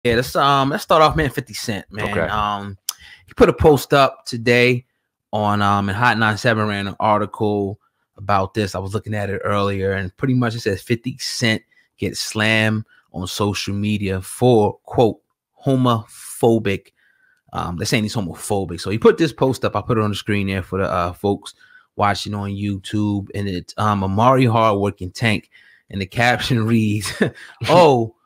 Yeah, let's start off, man. 50 Cent, man. Okay. He put a post up today on and Hot 97 ran an article about this. I was looking at it earlier, and pretty much it says 50 Cent gets slammed on social media for quote homophobic. They're saying he's homophobic. So he put this post up. I put it on the screen there for the folks watching on YouTube, and it's Omari Hardwick and Tank, and the caption reads, "Oh,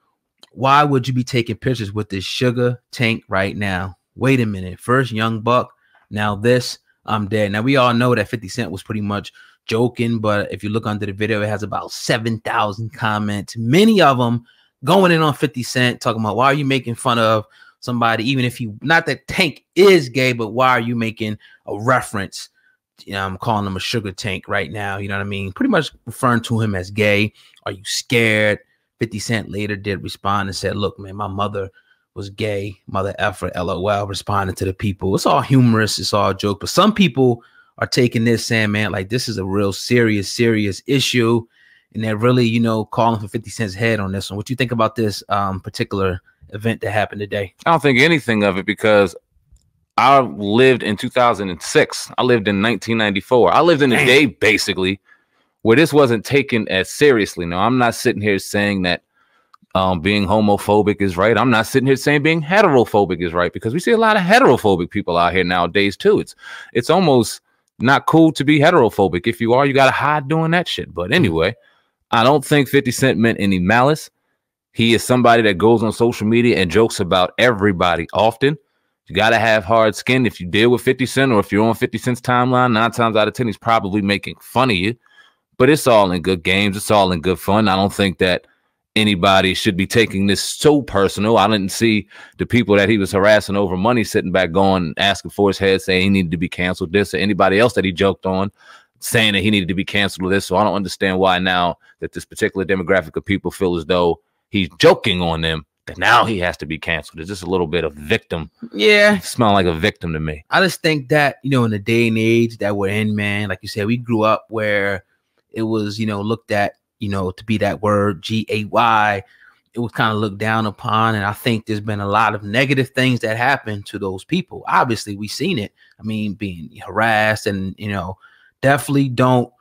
why would you be taking pictures with this sugar tank right now? Wait a minute. First Young Buck, now this, I'm dead." Now we all know that 50 Cent was pretty much joking, but if you look under the video, it has about 7,000 comments, many of them going in on 50 Cent, talking about why are you making fun of somebody, even if you, not that Tank is gay, but why are you making a reference? I'm calling him a sugar tank right now. You know what I mean? Pretty much referring to him as gay. Are you scared? 50 Cent later did respond and said, "Look, man, my mother was gay. Mother effer, LOL," responding to the people. It's all humorous. It's all a joke. But some people are taking this saying, man, like this is a real serious issue. And they're really, calling for 50 Cent's head on this one. What do you think about this particular event that happened today? I don't think anything of it because I lived in 2006. I lived in 1994. I lived in a day, basically, where this wasn't taken as seriously. Now, I'm not sitting here saying that being homophobic is right. I'm not sitting here saying being heterophobic is right, because we see a lot of heterophobic people out here nowadays, too. It's almost not cool to be heterophobic. If you are, you got to hide doing that shit. But anyway, I don't think 50 Cent meant any malice. He is somebody that goes on social media and jokes about everybody often. You got to have hard skin. If you deal with 50 Cent or if you're on 50 Cent's timeline, 9 times out of 10, he's probably making fun of you. But it's all in good games. It's all in good fun. I don't think that anybody should be taking this so personal. I didn't see the people that he was harassing over money sitting back going, asking for his head, saying he needed to be canceled this, or anybody else that he joked on saying that he needed to be canceled with this. So I don't understand why now that this particular demographic of people feel as though he's joking on them, that now he has to be canceled. It's just a little bit of victim. Yeah. Smell like a victim to me. I just think that, in the day and age that we're in, man, like you said, we grew up where it was, looked at, to be that word GAY. It was kind of looked down upon. And I think there's been a lot of negative things that happened to those people. Obviously, we've seen it. I mean, being harassed and, definitely don't,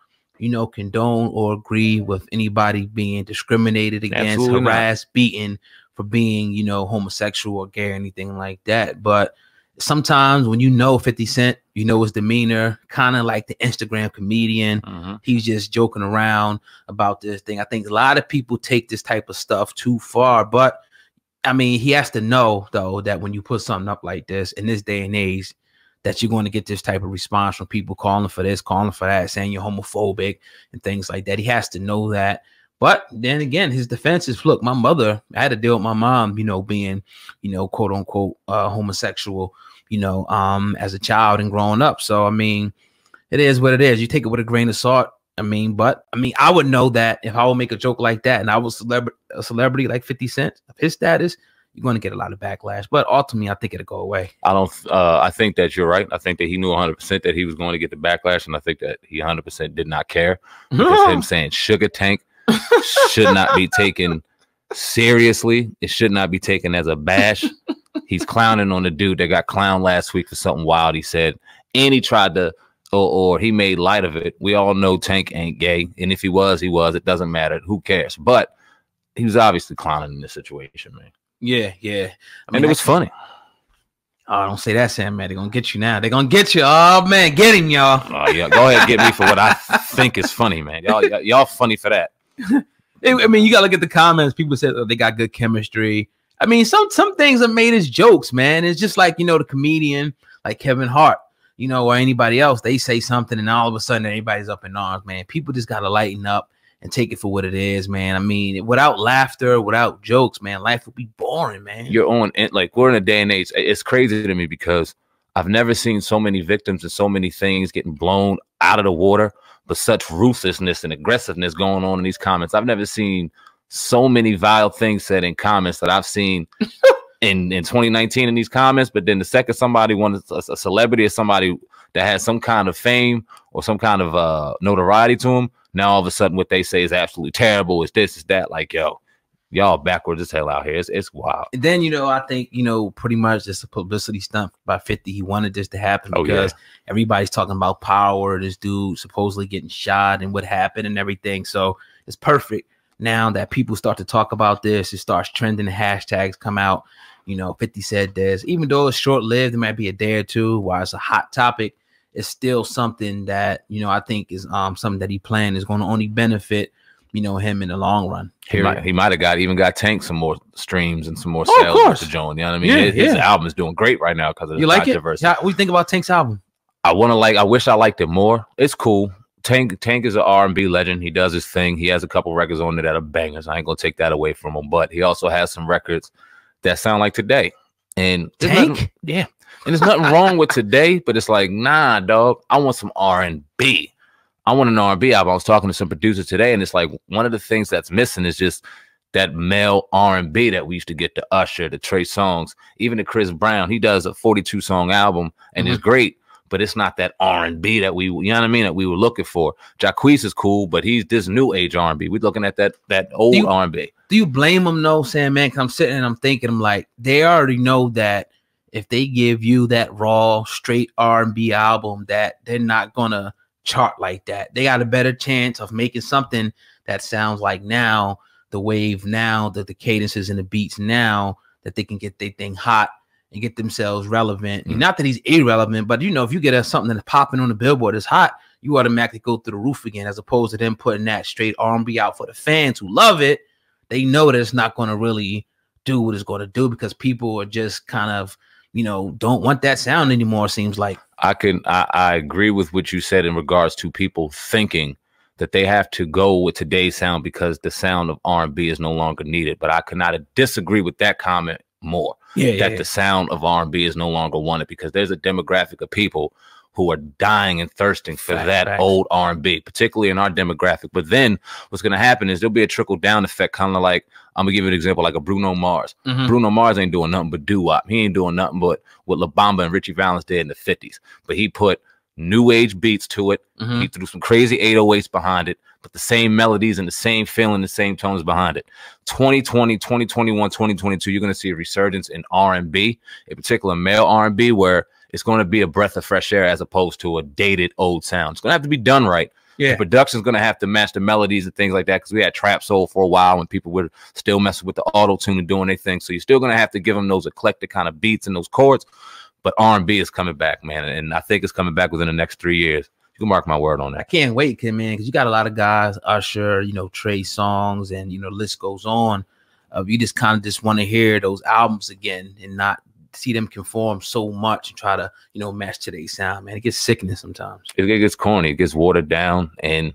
condone or agree with anybody being discriminated against, Absolutely harassed, beaten for being, homosexual or gay or anything like that. But sometimes when 50 Cent, his demeanor, kind of like the Instagram comedian, he's just joking around about this thing. I think a lot of people take this type of stuff too far. But I mean, he has to know, though, that when you put something up like this in this day and age, that you're going to get this type of response from people calling for this, calling for that, saying you're homophobic and things like that. He has to know that. But then again, his defense is, look, my mother, I had to deal with my mom, being, quote unquote, homosexual, as a child and growing up. So, I mean, it is what it is. You take it with a grain of salt. I mean, I would know that if I would make a joke like that and I was a celebrity like 50 Cent of his status, you're going to get a lot of backlash. But ultimately, I think it'll go away. I think that you're right. I think that he knew 100% that he was going to get the backlash. And I think that he 100% did not care, because him saying sugar tank should not be taken seriously. It should not be taken as a bash. He's clowning on the dude that got clowned last week for something wild he said, and he tried to, or he made light of it. We all know Tank ain't gay, and if he was, he was. It doesn't matter. Who cares? But he was obviously clowning in this situation, man. Yeah. I mean, and it was funny. Oh, don't say that, Sam, man. They're going to get you now. They're going to get you. Oh, man, get him, y'all. Oh, yeah. Go ahead and get me for what I think is funny, man. Y'all funny for that. I mean, you got to look at the comments. People said they got good chemistry. I mean, some things are made as jokes, man. It's just like, the comedian, like Kevin Hart, or anybody else. They say something and all of a sudden everybody's up in arms, man. People just got to lighten up and take it for what it is, man. I mean, without laughter, without jokes, man, life would be boring, man. We're in a day and age. It's crazy to me because I've never seen so many victims and so many things getting blown out of the water, but such ruthlessness and aggressiveness going on in these comments. I've never seen so many vile things said in comments that I've seen in 2019 in these comments. But then the second somebody wants a celebrity or somebody that has some kind of fame or some kind of notoriety to them, now all of a sudden what they say is absolutely terrible. It's this, it's that. Like, yo, Y'all backwards as hell out here. It's wild. And then, I think, pretty much it's a publicity stunt by 50. He wanted this to happen because everybody's talking about Power, this dude supposedly getting shot and what happened and everything. So it's perfect now that people start to talk about this. It starts trending, hashtags come out. 50 said this, even though it's short-lived, it might be a day or two while it's a hot topic. It's still something that, I think is something that he planned is going to only benefit him in the long run. He might have even got Tank some more streams and some more sales with the joint. You know what I mean? His album is doing great right now because of the diversity. What do you think about Tank's album? I wish I liked it more. It's cool. Tank is an R&B legend. He does his thing. He has a couple records on there that are bangers. I ain't gonna take that away from him, but he also has some records that sound like Today. And Tank? And there's nothing wrong with Today, but it's like, nah, dog. I want some R&B. I want an R&B album. I was talking to some producers today, and it's like one of the things that's missing is just that male R&B that we used to get to Usher, to Trey Songz, even to Chris Brown. He does a 42-song album, and it's great, but it's not that R&B that we, that we were looking for. Jacquees is cool, but he's this new age R&B. We're looking at that old R&B. Do you blame them, though, saying, man, because I'm sitting and I'm thinking, I'm like, they already know that if they give you that raw, straight R&B album, that they're not going to chart like that. They got a better chance of making something that sounds like now, the wave now, the cadences and the beats now, that they can get their thing hot and get themselves relevant. Not that he's irrelevant, but if you get something that's popping on the Billboard that's hot, you automatically go through the roof again, as opposed to them putting that straight R&B out for the fans who love it. They know that it's not going to really do what it's going to do because people are just kind of, don't want that sound anymore, it seems like. I agree with what you said in regards to people thinking that they have to go with today's sound because the sound of R&B is no longer needed. But I could not disagree with that comment more. The sound of R&B is no longer wanted because there's a demographic of people who are dying and thirsting for that old R&B, particularly in our demographic. But then what's going to happen is there'll be a trickle down effect, kind of like, I'm going to give you an example, like a Bruno Mars. Bruno Mars ain't doing nothing but doo-wop. He ain't doing nothing but what La Bamba and Richie Valens did in the 50s. But he put new age beats to it. He threw some crazy 808s behind it, but the same melodies and the same feeling, the same tones behind it. 2020, 2021, 2022, you're going to see a resurgence in R&B, in particular male R&B, where it's going to be a breath of fresh air as opposed to a dated old sound. It's going to have to be done right. The production's going to have to match the melodies and things like that because we had trap soul for a while when people were still messing with the auto-tune and doing their thing. So you're still going to have to give them those eclectic kind of beats and those chords. But R&B is coming back, man. And I think it's coming back within the next 3 years. You can mark my word on that. I can't wait, man, because you got a lot of guys, Usher, Trey Songz, and, the list goes on. You just kind of just want to hear those albums again and not see them conform so much and try to, match today's sound, man. It gets sickening sometimes. It gets corny. It gets watered down, and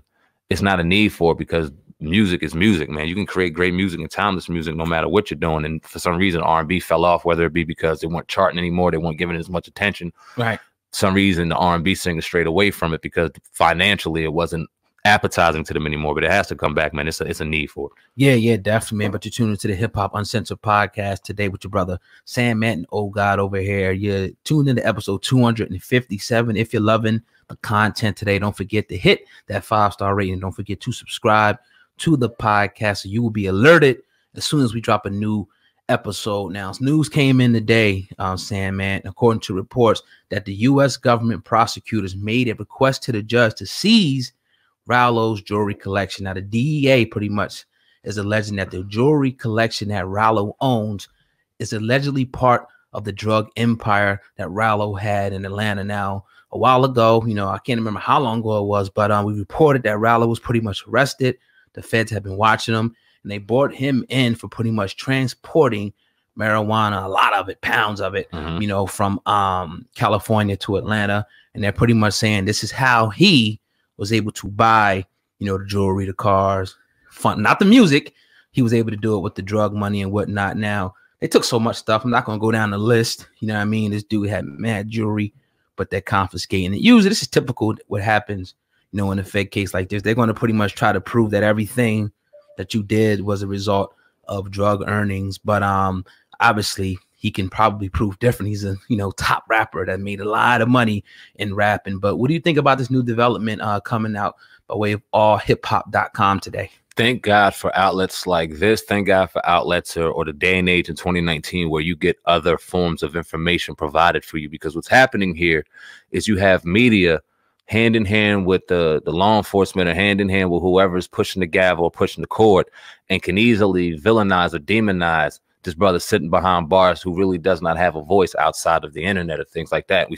it's not a need for it because music is music, man. You can create great music and timeless music no matter what you're doing. And for some reason, R&B fell off, whether it be because they weren't charting anymore, they weren't giving it as much attention. Right. Some reason the R&B singers strayed away from it because financially it wasn't appetizing to them anymore, but it has to come back, man. It's a need for it. Yeah, definitely, man. But you're tuning into the Hip Hop Uncensored podcast today with your brother Sam Manton, old God over here. You're tuned into episode 257. If you're loving the content today, don't forget to hit that 5-star rating. Don't forget to subscribe to the podcast so you will be alerted as soon as we drop a new episode. Now, news came in today, Sam, man, according to reports that the U.S. government prosecutors made a request to the judge to seize Rallo's jewelry collection. Now, the DEA pretty much is alleging that the jewelry collection that Rallo owns is allegedly part of the drug empire that Rallo had in Atlanta. Now, a while ago, I can't remember how long ago it was, but we reported that Rallo was pretty much arrested. The feds have been watching him, and they brought him in for pretty much transporting marijuana, a lot of it, pounds of it, from California to Atlanta. And they're pretty much saying this is how he was able to buy, the jewelry, the cars, not the music. He was able to do it with the drug money and whatnot. Now, they took so much stuff. I'm not going to go down the list. You know what I mean? This dude had mad jewelry, but they're confiscating it. Usually, this is typical what happens, in a fake case like this. They're going to pretty much try to prove that everything that you did was a result of drug earnings. But obviously, he can probably prove different. He's a top rapper that made a lot of money in rapping. But what do you think about this new development coming out by way of allhiphop.com today? thank God for outlets like this. Thank God for outlets or the day and age in 2019 where you get other forms of information provided for you, because what's happening here is you have media hand in hand with the law enforcement, or hand in hand with whoever's pushing the gavel or pushing the cord, and can easily villainize or demonize this brother sitting behind bars who really does not have a voice outside of the internet or things like that. We